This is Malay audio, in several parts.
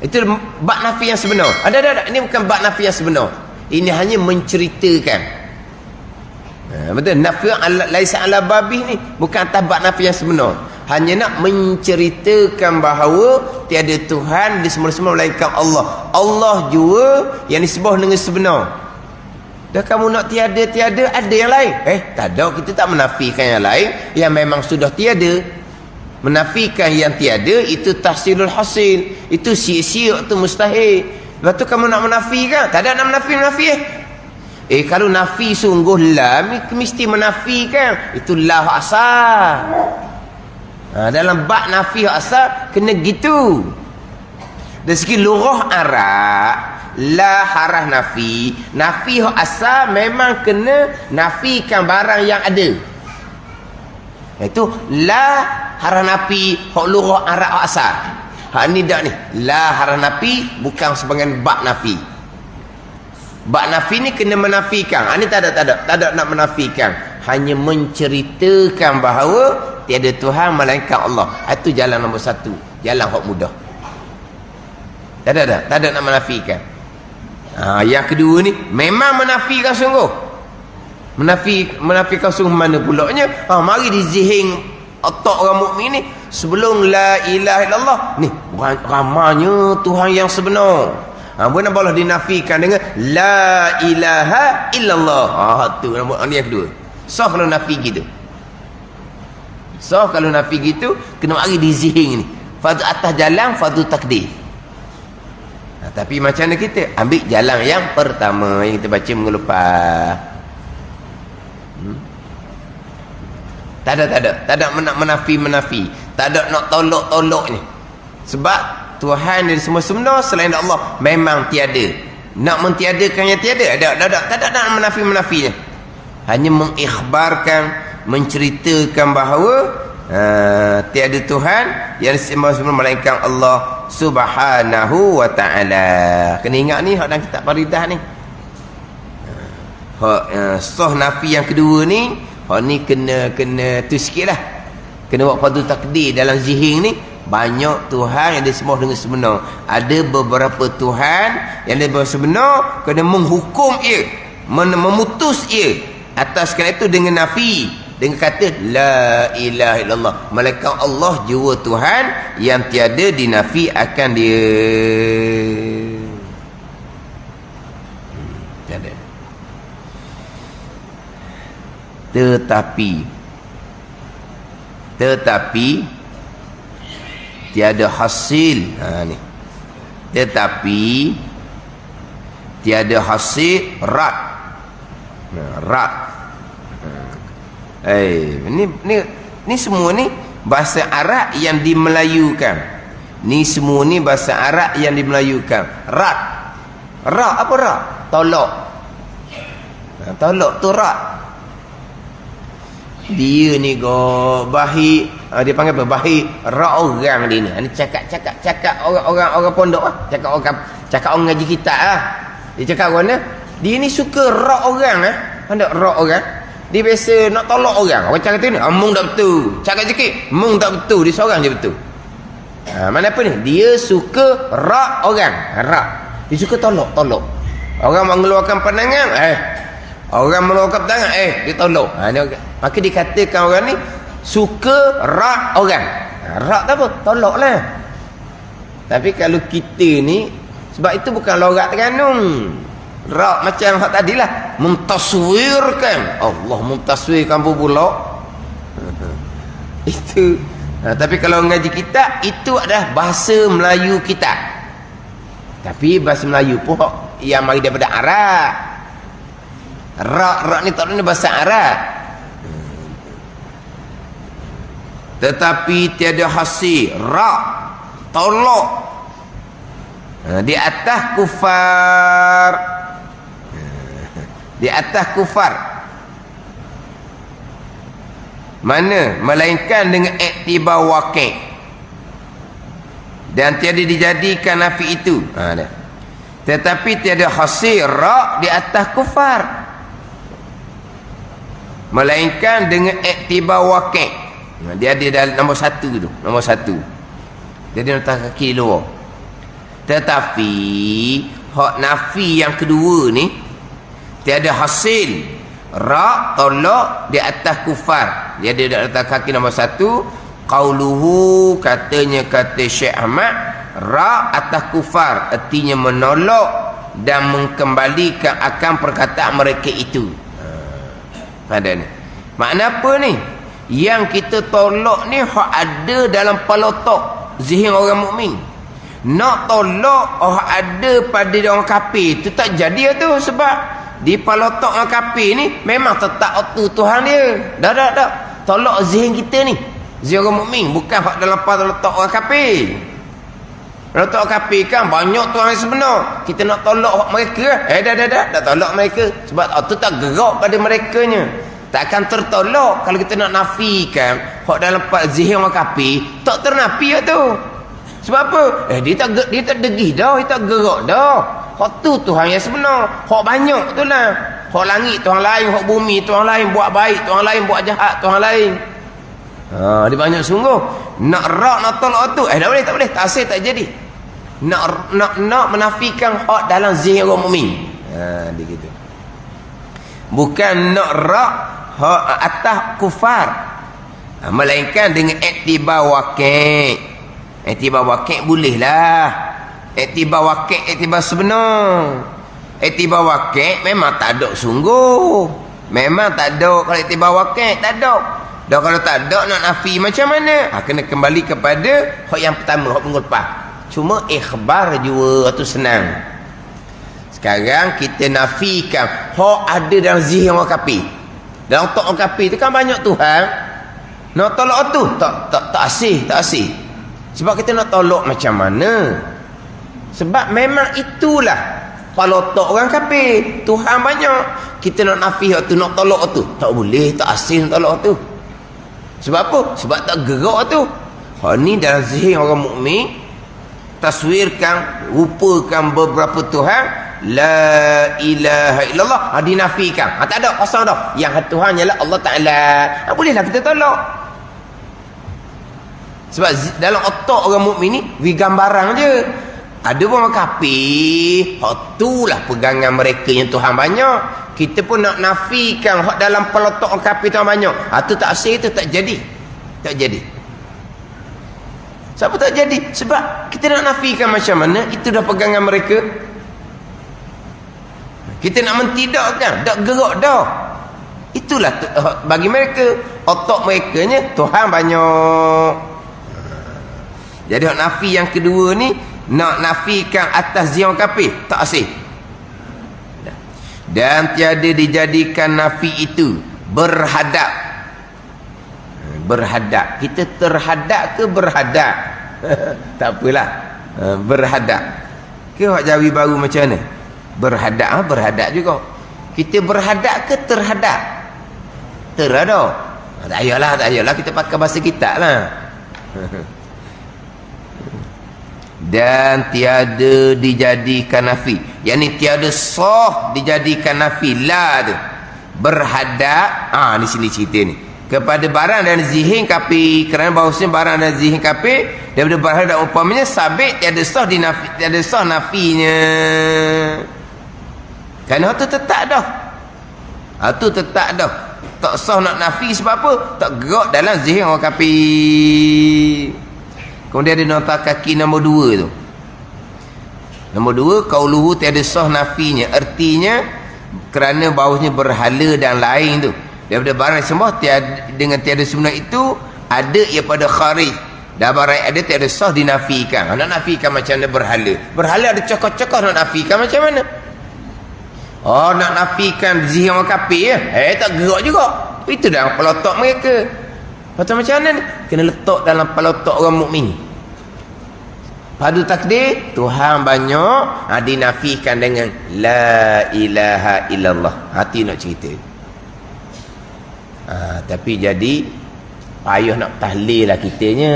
Itu bab nafi yang sebenar. Ada. Ini bukan bab nafi yang sebenar. Ini hanya menceritakan. Betul. Nafi laisa ala babih ni bukan atas bab nafi yang sebenar. Hanya nak menceritakan bahawa tiada Tuhan disemua-semua melainkan Allah. Allah jua yang disebut dengan sebenar. Dah kamu nak tiada-tiada, ada yang lain. Tak ada, kita tak menafikan yang lain yang memang sudah tiada. Menafikan yang tiada itu tahsilul hasil. Itu sia-sia, itu mustahil. Lepas tu kamu nak menafikan, tak ada nak menafi. Kalau nafi sungguh la, mesti menafikan. Itu la asal. Dalam bab nafi asal kena gitu. Dari segi lughah Arab, la harah nafi. Nafi asal memang kena nafikan barang yang ada. Itu la harah nafi hak lughah Arab asal. Hak ni dak ni. La harah nafi bukan sebagai bab nafi. Bab nafi ni kena menafikan. Ni tak ada nak menafikan. Hanya menceritakan bahawa tiada Tuhan melainkan Allah. Itu jalan nombor satu. Jalan hak mudah. Tak ada nak menafikan. Yang kedua ni memang menafikan sungguh. Menafikan sungguh mana pulaknya? Mari di zihing otak orang mukmin ni sebelum la ilaha illallah ni ramanya Tuhan yang sebenar. Bukan boleh dinafikan dengan la ilaha illallah. Tu ni yang kedua. So kalau nafi gitu. Kalau nafi gitu kena mari di zihing ni. Fadu atas jalan fadu takdir. Tapi macam mana kita ambil jalan yang pertama yang kita baca minggu lepas. Tak ada nak menafi. Tak ada nak tolok ni. Sebab Tuhan dari semua sebenar selain Allah memang tiada. Nak mentiadakan yang tiada tak ada nak menafinya. Hanya mengikhbarkan, menceritakan bahawa tiada Tuhan yang semua melainkan Allah Subhanahu wa ta'ala. Kena ingat ni hak dalam kitab Faridah ni. Sah nafi yang kedua ni, hak ni kena tu sikitlah. Kena buat fadu takdir dalam zihing ni. Banyak Tuhan yang disembah dengan sebenar. Ada beberapa Tuhan yang disembah sebenar, kena menghukum ia, memutus ia atas kerana itu dengan nafi, dengan kata la ilaha illallah, malaikat Allah jua Tuhan yang tiada dinafi akan dia. Tiada. Tetapi tiada hasil. Ni. Tetapi tiada hasil rad. Rad. Ni semua ni bahasa Arab yang dimelayukan. Ni semua ni bahasa Arab yang dimelayukan. Rad. Rad apa rad? Tolak. Tolak tu rad. Dia ni bahi, dia panggil apa? Bahi rad orang dia ni. Ni cakap orang pondok ah. Cakap orang ngaji kitab ah. Dia cakap orang dia ni suka rad orang ah. Hendak rad orang. Dia biasa nak tolak orang. Orang cakap ni, mung tak betul. Cakap sikit, mung tak betul. Dia seorang je betul. Mana apa ni? Dia suka rak orang. Rak. Dia suka tolak. Orang mengeluarkan pandangan, orang mengeluarkan pandangan, dia tolak. Maka dikatakan orang ni suka rak orang. Rak tak apa? Tolak lah. Tapi kalau kita ni, sebab itu bukan logat Terengganu. Rak macam hak tadilah, mentaswirkan. Allah mentaswirkan pula. Itu. Tapi kalau ngaji kitab, itu adalah bahasa Melayu kita. Tapi bahasa Melayu pun yang mari daripada Arab. Rak ni tak ada bahasa Arab. Tetapi tiada hasil. Rak tolak di atas kufar. Di atas kufar. Mana? Melainkan dengan iktibar waqi'. Dan tiada dijadikan nafi itu. Tetapi tiada hasil ra' di atas kufar. Melainkan dengan iktibar waqi'. Dia ada dalam nombor satu tu. Nombor satu. Jadi letak kaki luar. Tetapi hak nafi yang kedua ni tiada hasil. Ra tolak di atas kufar. Dia ada di atas kaki nombor 1. Qauluhu, katanya kata Syekh Ahmad, ra atas kufar, artinya menolak dan mengembalikan akan perkataan mereka itu. Ada ni. Makna apa ni? Yang kita tolak ni hak ada dalam palotok zihin orang mukmin. Nak tolak hak ada pada orang kafir tu tak jadi tu, sebab di palotok orang kafir ni memang tetap auto Tuhan dia. Dah. Tolak zihin kita ni, zihin orang mukmin, bukan hak dalam palotok orang kafir. Kalau tak kafir kan banyak Tuhan yang sebenar. Kita nak tolak hak mereka. Dah tolak mereka. Sebab tu tak gerak pada merekanya. Takkan tertolak kalau kita nak nafikan hak dalam zihin orang kafir, tak ternafi tu. Sebab apa? Dia tak degih dah, dia tak gerak dah. Hak tu Tuhan yang sebenar. Hak banyak tu lah. Hak langit Tuhan lain, hak bumi Tuhan lain, buat baik Tuhan lain, buat jahat Tuhan lain. Dia banyak sungguh. Nak rak nak tolak tu, tak boleh, tak asal, tak jadi. Nak menafikan hak dalam zihin orang mukmin. Dia gitu. Bukan nak rak hak atas kufar. Melainkan dengan iktibar waqi'. Iktibar waqi' boleh lah. Iktibar waqi', iktibar sebenar. Iktibar waqi' memang tak ada sungguh. Memang tak ada. Kalau iktibar waqi' tak ada. Dah kalau tak ada nak nafi macam mana? Kena kembali kepada hak yang pertama, hak minggu lepas. Cuma ikhbar juga tu senang. Sekarang kita nafikan hak ada dalam zihin orang kafir. Dalam otak orang kafir tu kan banyak Tuhan. Nak tolak tu tak asih. Sebab kita nak tolak macam mana? Sebab memang itulah palotok orang kafir. Tuhan banyak. Kita nak nafi hak tu, nak tolak tu, tak boleh, tak asih nak tolak tu. Sebab apa? Sebab tak gerak tu. Hak ni dalam zihin orang mukmin, taswirkan, rupakan beberapa Tuhan, la ilaha illallah, dinafikan. Tak ada, kosong dah. Yang Tuhan ialah Allah Ta'ala. Bolehlah kita tolak. Sebab dalam otak orang mukmin ni gambaran je. Ada pun orang kafir, itulah pegangan mereka yang Tuhan banyak. Kita pun nak nafikan hak dalam pelotok orang kafir Tuhan banyak. Tu tak asal, tu tak jadi. Tak jadi. Siapa tak jadi? Sebab kita nak nafikan macam mana, itu dah pegangan mereka. Kita nak mentidakkan, tak gerak dah. Itulah bagi mereka, otak mereka nya Tuhan banyak. Jadi hak nafi yang kedua ni, nak nafikan atas zihin kafir, tak asih. Dan tiada dijadikan nafi itu berhadap. Berhadap. Kita terhadap ke berhadap? Tak apalah. Berhadap. Ke hak Jawi baru macam mana? Berhadap, berhadap juga. Kita berhadap ke terhadap? Terhadap. Tak payahlah kita pakai bahasa kita lah. Dan tiada dijadikan nafi, yakni tiada sah dijadikan nafi la tu berhadap. Di sini cerita ni kepada barang dan zihin kafir, kerana bahawasanya barang dan zihin kafir daripada berhadap umpamanya sabit, tiada sah dinafi, tiada sah nafinya. Kerana tu tetap dah. Tu tetap dah. Tak sah nak nafi sebab apa? Tak gerak dalam zihin orang kafir. Kemudian ada nota kaki nombor 2 tu. Nombor 2, qauluhu tiada sah nafinya. Artinya kerana bahawasanya berhala dan lain tu, daripada barang semua dengan tiada sebenar itu ada ia pada kharij. Dah barang ada tiada sah dinafikan. Nak nafikan macam mana berhala? Berhala ada cokoh-cokoh, nak nafikan macam mana? Nak nafikan zihin orang kafir tak gerak juga. Itu dah pelotok mereka. Patut macam mana ni? Kena letak dalam palotok orang mukmin. Padu takdir Tuhan banyak, dinafikan dengan la ilaha illallah. Hati nak cerita. Tapi jadi payah nak tahlil lah kitanya.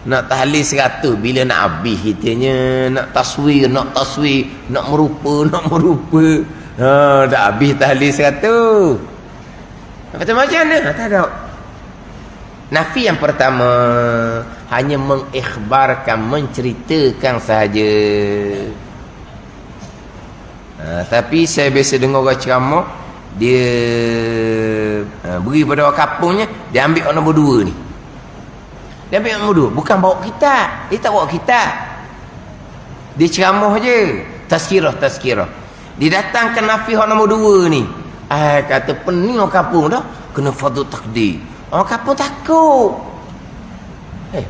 Nak tahlil 100 bila nak habis kitanya. Nak taswir, nak merupa. Tak habis tahlil 100. Kata macam mana? Tak ada. Nafi yang pertama, hanya mengikhbarkan, menceritakan sahaja. Tapi saya biasa dengar orang ceramah, dia beri pada orang kampungnya, dia ambil orang nombor 2 ni. Dia ambil orang nombor 2, bukan bawa kitab. Dia tak bawa kitab. Dia ceramah je, tazkirah. Dia datangkan nafi orang nombor 2 ni. Kata pening orang kampung dah, kena fardhu takdir. Orang kampung takut.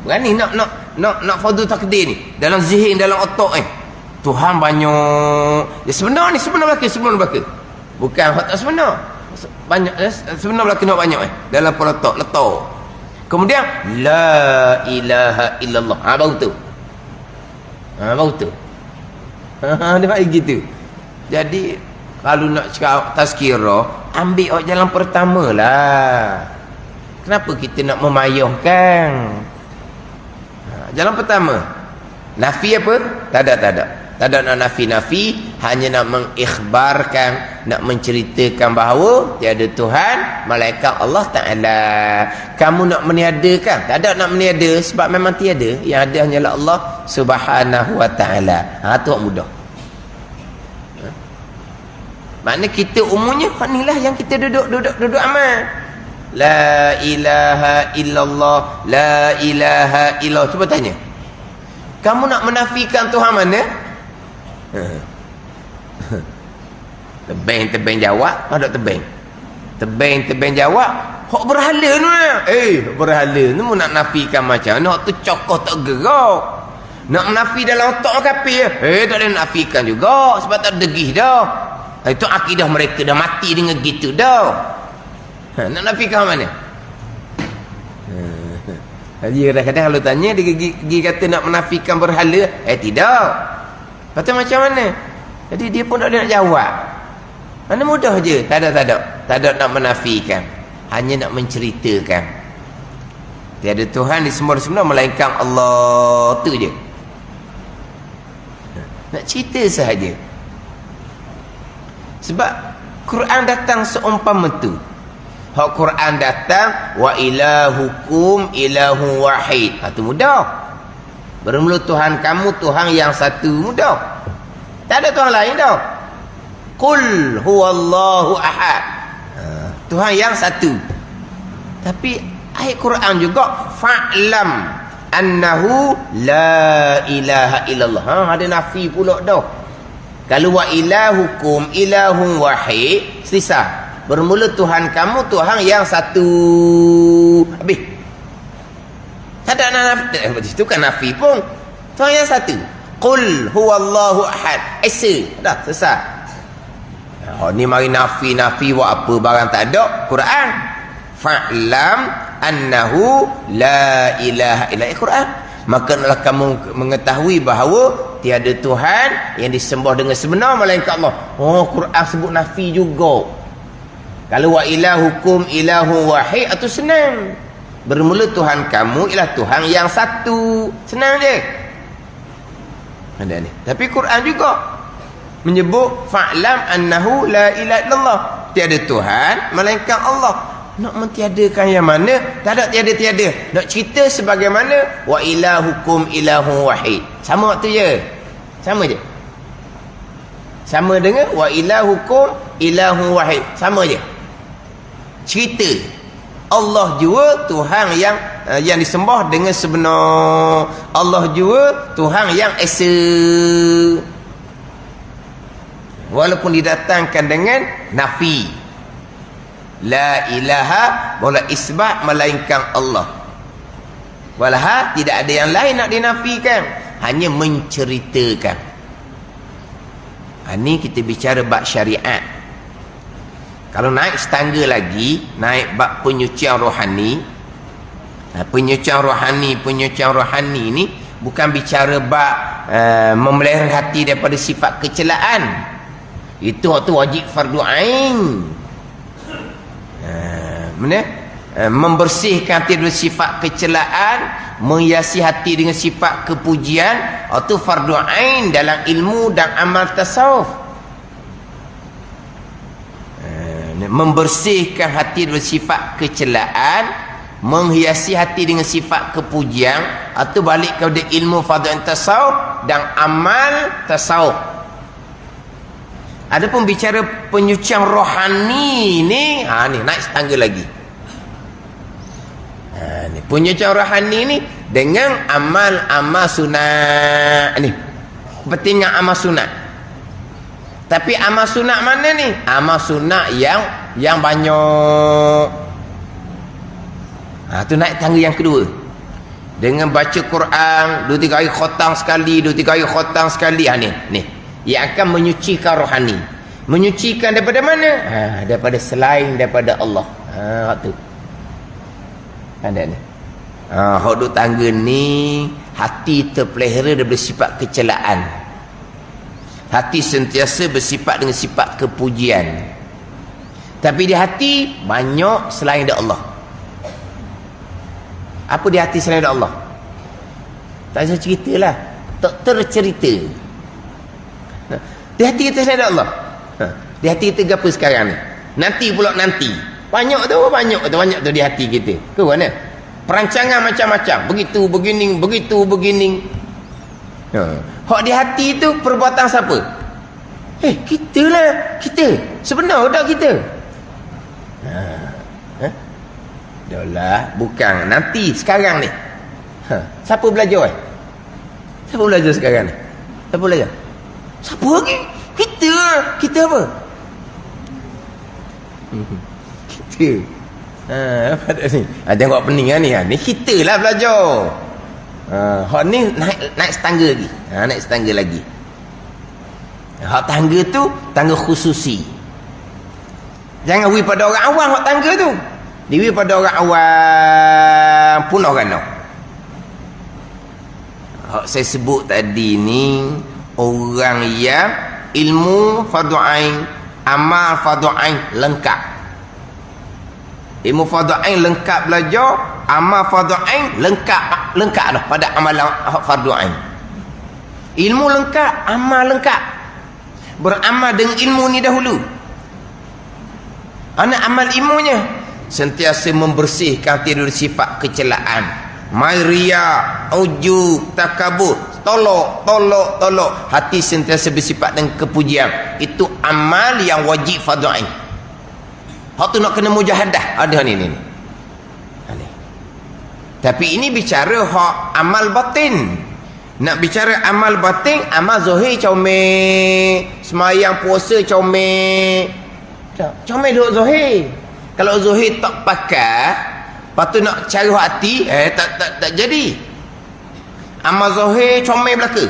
Berani nak fardhu takdir ni dalam zihin, dalam otak Tuhan banyak. Ya sebenar belaka. Bukan hak tak sebenar. Banyak sebenar belaka nak banyak dalam peletak letak. Kemudian la ilaha illallah. Baru tu. Dia bagi gitu. Jadi kalau nak cakap tazkirah, ambil jalan pertama lah. Kenapa kita nak memayahkan? Jalan pertama, nafi apa? Tak ada nak nafi, hanya nak mengikhbarkan, nak menceritakan bahawa tiada Tuhan malaikat Allah Ta'ala. Kamu nak meniadakan? Tak ada nak meniada, sebab memang tiada. Yang ada hanyalah Allah Subhanahu Wa Ta'ala. Tu mudah. Maknanya kita umumnya inilah yang kita duduk amal. La ilaha illallah, la ilaha illallah. Cuba tanya, kamu nak menafikan Tuhan mana? Tebing jawab. Ada tebing jawab. Hak berhala ni. Berhala ni mu nak nafikan macam mana? Hak tu cokoh tak gerak. Nak menafi dalam otak orang kafir. Tak boleh nafikan juga, sebab tak degih dah. Itu akidah mereka dah mati dengan gitu dah. Nak nafikan mana? Dia kadang-kadang kalau tanya, dia pergi kata nak menafikan berhala. Tidak. Kata macam mana? Jadi dia pun tak boleh nak jawab. Mana mudah je. Tak ada nak menafikan, hanya nak menceritakan. Tiada Tuhan disembah melainkan Allah, tu je. Nak cerita sahaja. Sebab Quran datang seumpama tu. Hak Quran datang, wa ilahukum ilahu wahid. Itu mudah. Bermula Tuhan kamu Tuhan yang satu, mudah. Tak ada Tuhan lain dah. Qul huwallahu ahad. Tuhan yang satu. Tapi ayat Quran juga, fa'lam annahu la ilaha illallah. Ada nafi pula dah. Kalau wa ilahukum ilahun wahid, selesai. Bermula Tuhan kamu Tuhan yang satu. Habis. Tak ada nafi. Itu kan nafi pun. Tuhan yang satu. Qul huwallahu ahad. Dah selesai. Ni mari nafi buat apa barang tak ada. Quran. Fa'lam annahu la ilaha illa Quran. Maka adalah kamu mengetahui bahawa tiada Tuhan yang disembah dengan sebenar melainkan Allah. Quran sebut nafi juga. Kalau wa ilahukum ilahu wahid, itu senang. Bermula Tuhan kamu ialah Tuhan yang satu. Senang je. Ada ni. Tapi Quran juga menyebut fa'lam annahu la ilaha illallah. Tiada Tuhan melainkan Allah. Nak mentiadakan yang mana? Tak ada tiada-tiada. Nak cerita sebagaimana wa ilahukum ilahu wahid. Sama waktu je. Sama je. Sama dengan wa ilahukum ilahu wahid. Sama je. Cerita Allah juga Tuhan yang disembah dengan sebenar. Allah juga Tuhan yang esa. Walaupun didatangkan dengan nafi. La ilaha wala isbat melainkan Allah. Walaha tidak ada yang lain nak dinafikan, hanya menceritakan. Ini kita bicara bab syariat. Kalau naik setangga lagi, naik bab penyucian rohani. Penyucian rohani ni bukan bicara bab memelihara hati daripada sifat kecelaan. Itu waktu wajib fardu ain. Membersihkan hati dari sifat kecelaan, menghiasi hati dengan sifat kepujian, itu fardu ain dalam ilmu dan amal tasawuf. Membersihkan hati dari sifat kecelaan, menghiasi hati dengan sifat kepujian, Atau balik kepada ilmu fadha'in tasawuf dan amal tasawuf. Adapun bicara penyucian rohani ni, ni naik setangga lagi. Ni penyucian rohani ni dengan amal-amal sunat ni. Pentingnya amal sunat. Tapi amal sunat mana ni? Amal sunat yang banyak. Tu naik tangga yang kedua. Dengan baca Quran 2-3 hari khotang sekali, 2-3 hari khotang sekali. Ni yang akan menyucikan rohani. Menyucikan daripada mana? Daripada selain daripada Allah. Tu ada ni. Hak duk tangga ni, hati terpelihara daripada sifat kecelaan. Hati sentiasa bersifat dengan sifat kepujian. Tapi di hati banyak selain daripada Allah. Apa di hati selain Allah? Tak usah ceritalah. Tak tercerita. Di hati kita selain Allah. Di hati kita apa sekarang ni? Nanti pula nanti. Banyak tu di hati kita. Ke mana? Perancangan macam-macam. Begitu begini. Hak di hati tu perbuatan siapa? Kita lah. Kita. Sebenar tak kita? Dah bukan nanti, sekarang ni. Siapa belajar? Siapa belajar sekarang ni? Siapa belajar? Siapa lagi? Kita apa? Kita. Apa dah ni? Tengok pening ni. Ni kita lah belajar. Hak ni naik setangga lagi. Naik setangga lagi. Hak tangga tu tangga khususi. Jangan wi pada orang awam hak tangga tu. Dewi pada orang awam pun orang nak. Saya sebut tadi ni, orang yang ilmu fardu ain, amal fardu ain lengkap. Ilmu fardu ain lengkap belajar, amal fardu ain lengkap dah pada amalan fardu ain. Ilmu lengkap, amal lengkap. Beramal dengan ilmu ni dahulu. Anak amal ilmunya sentiasa membersihkan tidur sifat kecelaan, ria, ujub, takabur, tolok. Hati sentiasa bersifat dengan kepujian. Itu amal yang wajib fardu ain. Hak tu nak kena mujahadah. Ada ni. Tapi ini bicara hak amal batin. Nak bicara amal batin, amal zahir comel, semayang puasa comel. Comel duk zahir. Kalau Zuhid tak pakai, lepas tu nak cari hati, tak jadi. Amal Zuhid comel belaka.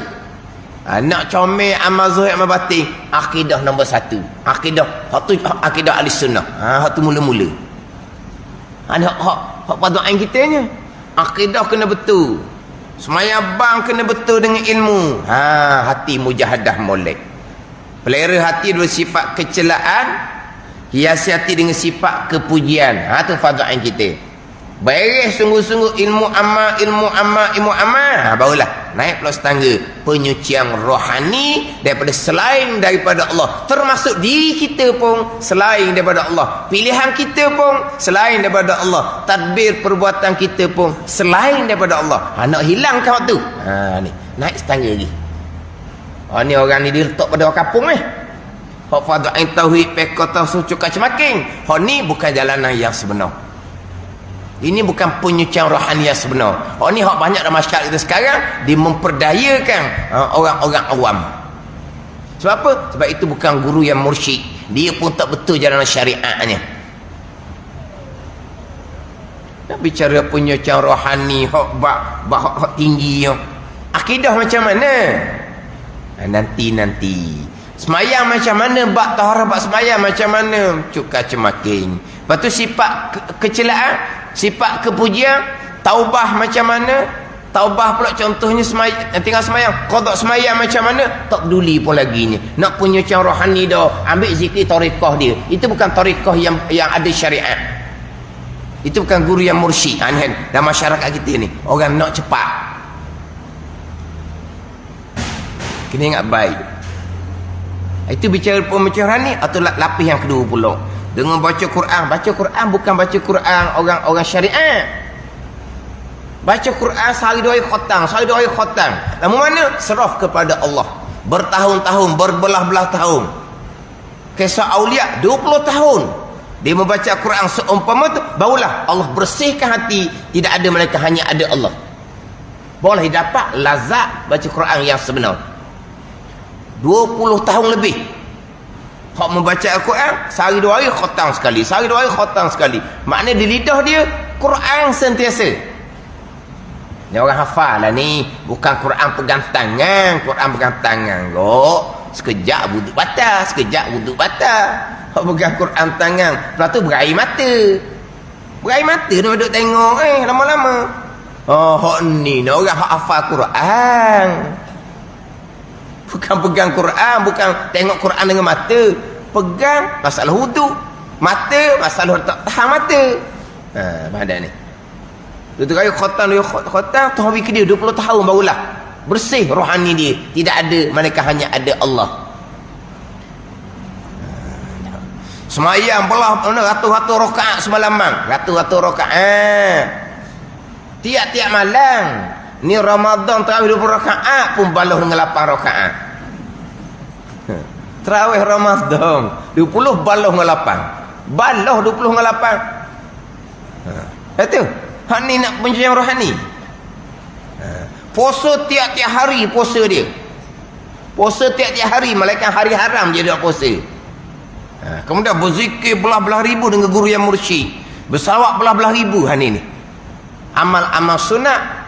Nak comel amal Zuhid amal batin, akidah nombor 1. Akidah, hak tu akidah ahli sunnah. Hak tu mula-mula. Hak pada ain kita ni. Akidah kena betul. Semayang bang kena betul dengan ilmu. Hati mujahadah molek. Pelera hati dua sifat kecelaan, hiasi hati dengan sifat kepujian. Tu fardu ain kita. Beres sungguh-sungguh ilmu amal. Barulah naik pula setangga penyucian rohani daripada selain daripada Allah. Termasuk diri kita pun selain daripada Allah. Pilihan kita pun selain daripada Allah. Tadbir perbuatan kita pun selain daripada Allah. Nak hilang kau tu. Ni naik setangga lagi. Ni orang ni dia letak pada orang kampung ni. Hak fardu ain tauhid pekah tauhid cukai cemaking. Hak ni bukan jalanan yang sebenar. Ini bukan penyucian rohani yang sebenar. Hak ni hak banyak dalam masyarakat kita sekarang, dia memperdayakan orang-orang awam. Sebab apa? Sebab itu bukan guru yang mursyid. Dia pun tak betul jalanan syariatnya. Nak bicara penyucian rohani hak tinggi. Akidah macam mana? Nanti. Semayang macam mana? Bak taharah bak semayang macam mana? Cukai cemaking. Lepas tu sifat kecelaan, sifat kepujian, taubah macam mana? Taubah pula contohnya tinggal semayang. Qada semayang macam mana? Tak peduli pun lagi ni. Nak penyucian rohani dah, ambil zikir tariqah dia. Itu bukan tariqah yang ada syariat. Itu bukan guru yang mursyid. Dalam masyarakat kita ni, orang nak cepat. Kena ingat baik. Itu bicara pemikiran ni atau lapis yang kedua pula. Dengan baca Quran. Baca Quran bukan baca Quran orang-orang syariat. Baca Quran sehari 2 hari khatam, sehari 2 hari khatam. Lama mana? Serah kepada Allah. Bertahun-tahun, berbelah-belah tahun. Kisah aulia 20 tahun. Dia membaca Quran seumpama tu, barulah Allah bersihkan hati. Tidak ada malaikat, hanya ada Allah. Boleh dapat lazat baca Quran yang sebenar. 20 tahun lebih. Hak membaca Al-Quran sehari 2 hari khatam sekali, sehari 2 hari khatam sekali. Maknanya di lidah dia Quran sentiasa. Ni orang hafal lah ni. Bukan Quran pegang tangan, Quran pegang tangan kok. Sekejap wuduk batal, sekejap wuduk batal. Hak pegang Quran tangan, lepas tu berair mata. Berair mata dia duduk tengok lama-lama. Oh, hak ni orang hak hafal Quran. Bukan pegang Quran, bukan tengok Quran dengan mata. Pegang masalah wuduk, mata masalah tak tahan mata. Pada ni. Tu kaya khatam dia khatam tu habis ke dia 20 tahun barulah bersih rohani dia. Tidak ada malaikat, hanya ada Allah. Semayang belah ratus-ratus rakaat semalaman, ratus-ratus rakaat. Tiap-tiap malam. Ni Ramadan tarawih 20 rakaat pun balah dengan 8 rakaat. Tarawih Ramadan 20 balah dengan 8. Balah 20 dengan 8. Itu. Hak ni nak pencucian rohani. Puasa tiap-tiap hari puasa dia. Puasa tiap-tiap hari, malaikat hari haram dia nak puasa. Kemudian berzikir belah-belah ribu dengan guru yang mursyid. Bersawak belah-belah ribu hak ni. Amal-amal sunat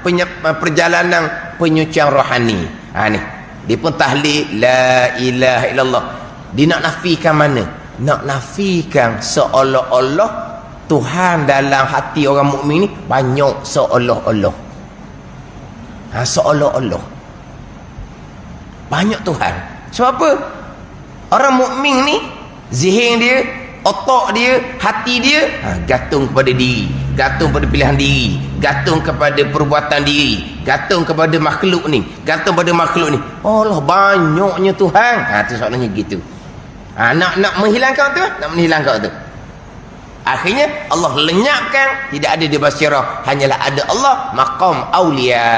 perjalanan penyucian rohani. Ni. Dia pun tahlil la ilaha illallah. Dia nak nafikan mana? Nak nafikan seolah-olah Tuhan dalam hati orang mukmin ni banyak seolah-olah. Seolah-olah. Banyak Tuhan. Sebab apa? Orang mukmin ni zihn dia, otak dia, hati dia gantung kepada diri, gantung pada pilihan diri, gantung kepada perbuatan diri, gantung kepada makhluk ni, gantung pada makhluk ni. Allah banyaknya Tuhan. Tu soalannya gitu. Nak menghilangkan tu, nak menghilangkan tu. Akhirnya Allah lenyapkan, tidak ada di basirah, hanyalah ada Allah, maqam aulia.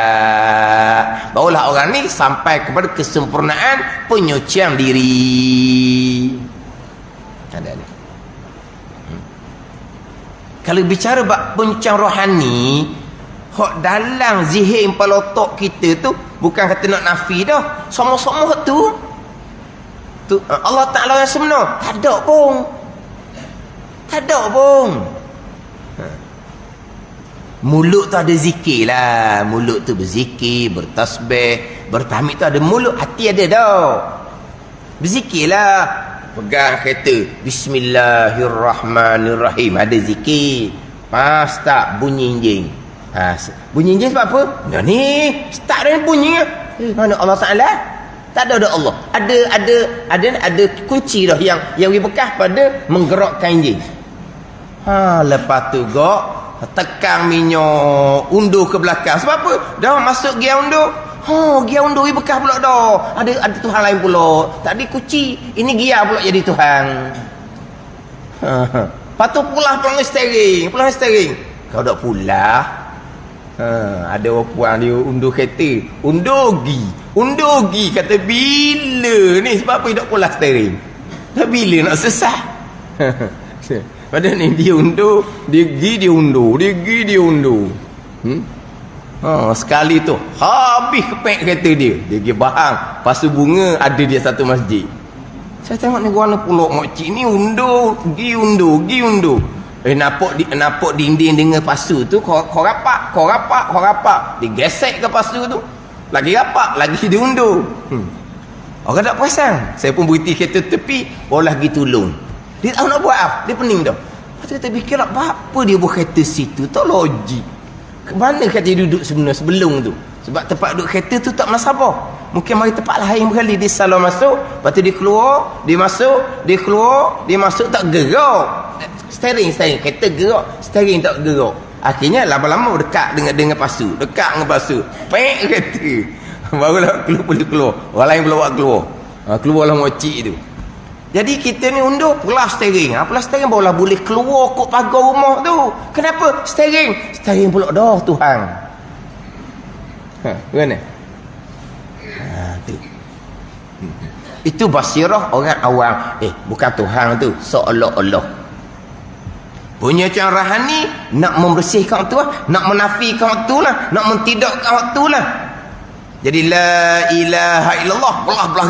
Barulah orang ni sampai kepada kesempurnaan penyucian diri. Ada ni. Kalau bicara bab penyucian rohani, hak dalam zihir kepala otak kita tu bukan kata nak nafi dah. Sama-sama tu Allah Ta'ala yang sebenar. Tak ada pun. Tak ada pun. Mulut tu ada zikir lah. Mulut tu berzikir, bertasbih, bertahmid tu ada mulut. Hati ada dah. Berzikir lah. Pegang kereta, Bismillahirrahmanirrahim, ada zikir. Pas tak bunyi enjing. Bunyi enjing sebab apa? Nah ni start dah bunyi. Mana Allah Taala? Tak ada Allah. Ada kunci dah yang bekas pada menggerakkan enjing. Lepas tu gok tekan minyak undur ke belakang. Sebab apa? Dah masuk gear undur. Gear undur ni bekas pula dah. Ada Tuhan lain pula. Tadi kunci, ini gear pula jadi Tuhan. Lepas tu pulang steering. Kau dak pulang. Ada orang puan dia undur kereta. Undur gi. Kata bila ni? Sebab apa dia dak pulang steering? Bila nak sesat? Padahal ni dia undur, dia undur. Sekali tu habis kepek kereta dia pergi bahang. Pasu bunga ada dia satu masjid. Saya tengok ni guana pulak mokcik ni undur. Nampak dinding dengan pasu tu kau rapak. Digesek ke pasu tu. Lagi rapak, lagi diundur. Orang tak perasan. Saya pun berhenti kereta tepi, orang lagi tolong. Dia tahu nak buat apa? Dia pening dah. Lepas tu kita fikir apa dia buat kereta situ? Tak logik. Mana kata dia duduk sebenarnya sebelum tu? Sebab tempat duduk kereta tu tak menasabah. Mungkin mari tempat lain berkali. Dia salah masuk, lepas tu dia keluar, dia masuk, dia keluar, dia masuk, tak gerak. Steering kereta gerak, steering tak gerak. Akhirnya lama-lama dekat dengan pasu, pek kereta. Barulah boleh keluar. Orang lain pula buat keluar. Keluarlah mocik tu. Jadi kita ni undur pelah steering. Pelah steering barulah boleh keluar kot pagar rumah tu. Kenapa? Steering pula dah Tuhan. Mana? Tu. Itu basirah orang awam. Bukan Tuhan tu, seolah-olah. Punya cara rohani nak membersihkan tu lah, nak menafikan tu lah, nak mentidakkan tu lah. Jadi la ilaha illallah belah-belah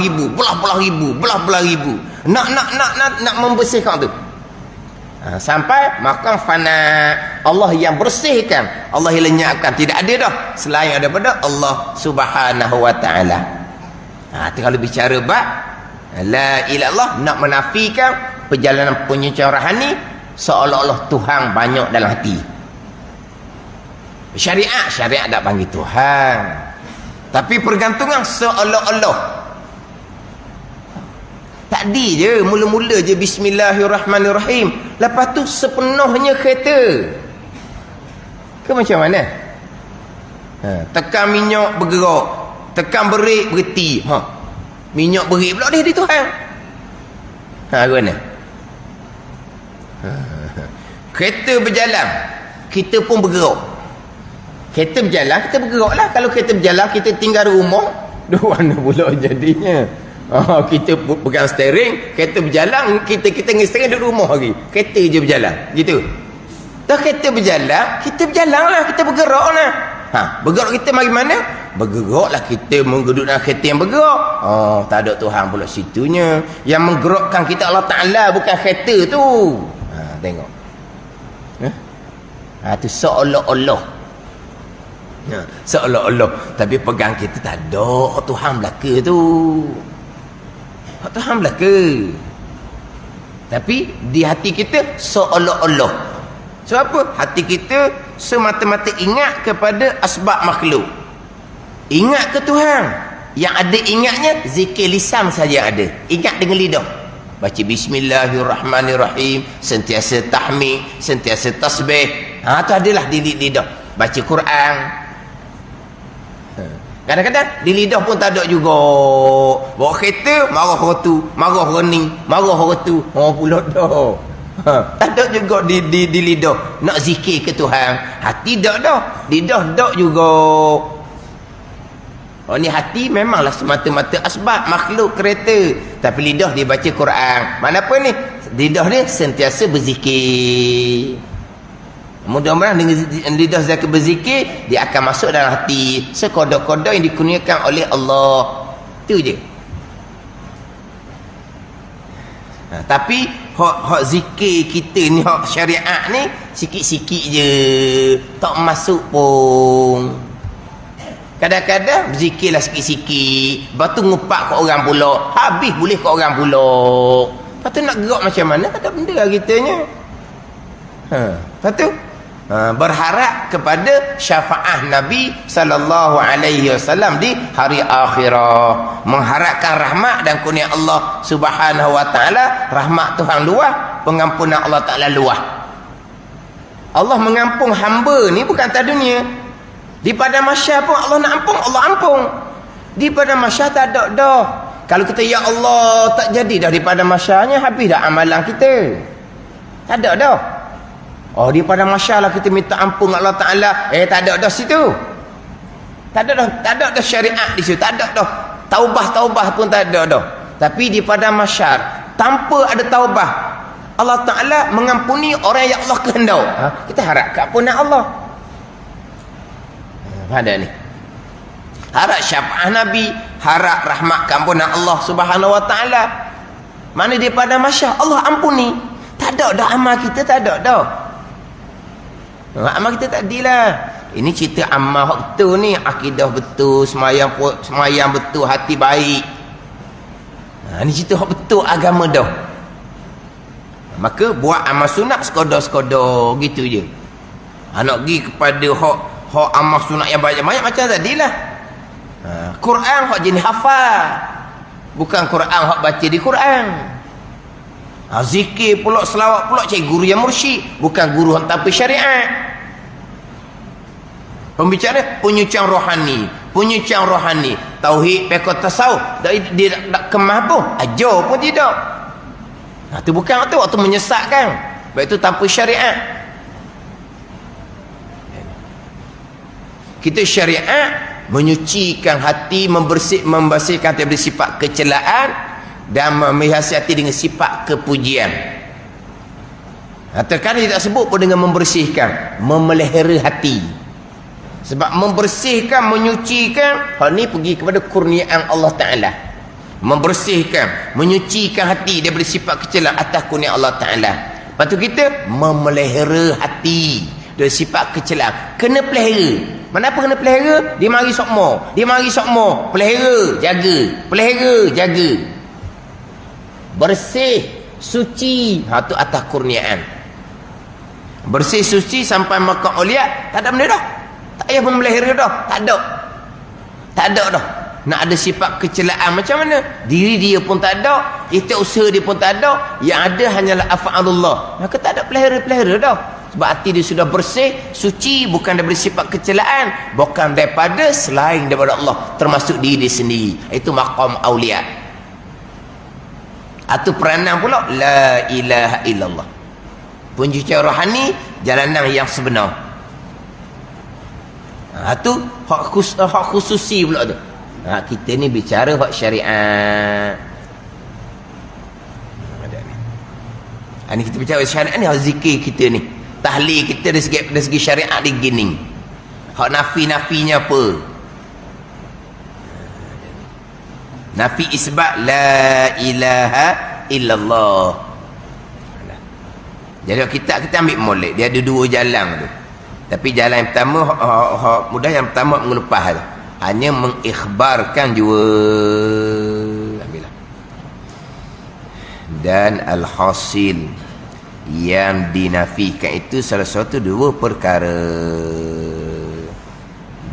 ribu. Nak membersihkan tu. Sampai makan fana. Allah yang bersihkan, Allah yang lenyapkan. Tidak ada dah selain daripada Allah Subhanahu wa taala. Kalau bicara bab la ilaha illallah, nak menafikan perjalanan penyecara rohani seolah-olah Tuhan banyak dalam hati. Syariat tak panggil Tuhan, tapi pergantungan seolah-olah. Tadi je mula-mula je bismillahirrahmanirrahim, lepas tu sepenuhnya kereta ke macam mana? Tekan minyak bergerak, tekan brek berhenti. Minyak brek pula dia di Tuhan. Mana? Kereta berjalan, kita pun bergerak. Kereta berjalan, kita bergerak lah. Kalau kereta berjalan, kita tinggal rumah, mana pula jadinya? Kita pegang steering, kereta berjalan, kita dengan steering duduk rumah lagi. Kereta je berjalan, gitu. Dah kereta berjalan lah, kita bergerak lah. Bergerak kita mari mana? Bergerak lah kita duduk dalam kereta yang bergerak. Tak ada Tuhan pula situnya. Yang menggerakkan kita Allah Ta'ala, bukan kereta tu. Tengok. Tu seolah-olah. Seolah-olah. Tapi pegang kita tak ada Tuhan belaka tu. Tuhan belaka. Tapi di hati kita seolah-olah. Sebab apa? Hati kita semata-mata ingat kepada asbab makhluk. Ingat ke Tuhan? Yang ada ingatnya zikir lisan saja ada. Ingat dengan lidah. Baca bismillahirrahmanirrahim, sentiasa tahmid, sentiasa tasbih. Tu adalah di lidah. Baca Quran. Kadang-kadang di lidah pun tak ada juga. Bawa kereta, marah orang tu, marah orang ni, marah orang tu. Pula dah. Tak ada juga di lidah. Nak zikir ke Tuhan. Hati tak dah. Lidah tak juga. Ni hati memanglah semata-mata asbab makhluk kereta, tapi lidah dia baca Quran. Mana apa ni? Lidah dia sentiasa berzikir. Mudah-mudahan dengan lidah zikir berzikir, dia akan masuk dalam hati sekodok-kodok yang dikurniakan oleh Allah. Itu je. Tapi hak zikir kita ni, hak syariat ni sikit-sikit je, tak masuk pun. Kadang-kadang berzikirlah sikit-sikit, lepas tu ngupak ke orang pula, habis boleh ke orang pula. Lepas tu nak gerak macam mana? Tak ada benda lah kitanya. Lepas tu berharap kepada syafaat Nabi SAW di hari akhirat, mengharapkan rahmat dan kurnia Allah Subhanahu wa taala. Rahmat Tuhan luas, pengampunan Allah Taala luas. Allah mengampun hamba ni bukan atas dunia. Di padang mahsyar pun Allah nak ampun, Allah ampun. Di padang mahsyar tak ada dah. Kalau kita ya Allah tak jadi dah di padang mahsyarnya, habis dah amalan kita. Tak ada dah. Di padang mahsyar lah kita minta ampun Allah Ta'ala. Tak ada dah situ. Tak ada dah syariat di situ. Tak ada dah. Taubah pun tak ada dah. Tapi di padang mahsyar, tanpa ada taubah, Allah Ta'ala mengampuni orang yang Allah kehendau. Kita harap keampunan Allah. Ada ni. Harap syafaat Nabi, harap rahmat keampunan Allah Subhanahu wa taala. Mana dia pada mahsyar Allah ampuni. Tak ada dah amal kita, tak ada dah. Amal kita tak adilah. Ini cerita amal hak betul ni, akidah betul, semayang betul, hati baik. Ini cerita hak betul agama dah. Maka buat amal sunat sekodar-sekodar gitu je. Nak pergi kepada hak amal sunat yang banyak-banyak macam tadilah. Quran hak jenis hafal, bukan Quran hak baca di Quran. Zikir pula, selawat pula cari guru yang mursyid, bukan guru hak tanpa syariat. Pembicara penyucian rohani, tauhid, fiqh, tasawuf, dia tak kemah pun, ajar pun tidak. Itu bukan waktu menyesatkan, baik itu tanpa syariat. Kita syariat menyucikan hati, membersihkan daripada sifat kecelaan dan menghiasi hati dengan sifat kepujian. Terkadang dia tak sebut pun dengan membersihkan, memelihara hati. Sebab membersihkan, menyucikan, hal ni pergi kepada kurniaan Allah Ta'ala. Membersihkan, menyucikan hati daripada sifat kecelaan atas kurnia Allah Ta'ala. Lepas tu kita memelihara hati dari sifat kecelaan. Kena pelihara. Kenapa kena pelihara? Dia mari sokmo, dia mari sokmo, pelihara, jaga, pelihara, jaga. Bersih, suci, tu atas kurniaan. Bersih, suci sampai maqam aulia, tak ada benda dah. Tak payah memelihara dah, tak ada. Tak ada dah. Nak ada sifat kecelaan macam mana? Diri dia pun tak ada, ikhtiar usaha dia pun tak ada, yang ada hanyalah af'alullah. Maka tak ada pelihara-pelihara dah. Sebab hati dia sudah bersih, suci, bukan daripada sifat kecelaan, bukan daripada selain daripada Allah, termasuk diri dia sendiri. Itu maqam aulia. Atau peranan pula la ilaha illallah. Pencucian rohani, jalanan yang sebenar. Itu hak khususi pula tu. Kita ni bicara hak syariat. Ini kita bicara syariat ni, hak zikir kita ni, tahlil kita dari segi syariat di gini. Hak nafi-nafinya apa? Nafi isbat la ilaha illallah. Jadi kita ambil molek, dia ada dua jalan tu. Tapi jalan yang pertama mudah, yang pertama mengelupas tu. Hanya mengikhbarkan jua. Ambillah. Dan al-hasil yang dinafikan itu salah satu dua perkara.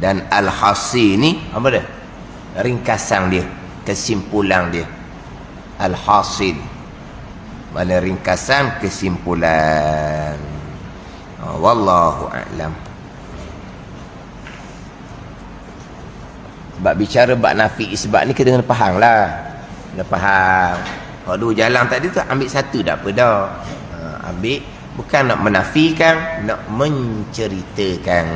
Dan al-hasil ni apa dia? Ringkasan dia, kesimpulan dia. Al-hasil, mana ringkasan kesimpulan. Wallahu a'lam. Sebab bicara bab nafi isbat ni kita kena faham lah. Kena faham. Kalau dua jalan tadi tu ambil satu dah apa dah. Ambil bukan nak menafikan, nak menceritakan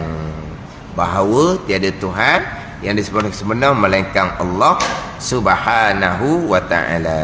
bahawa tiada Tuhan yang disebut sebenar melainkan Allah Subhanahu wa ta'ala.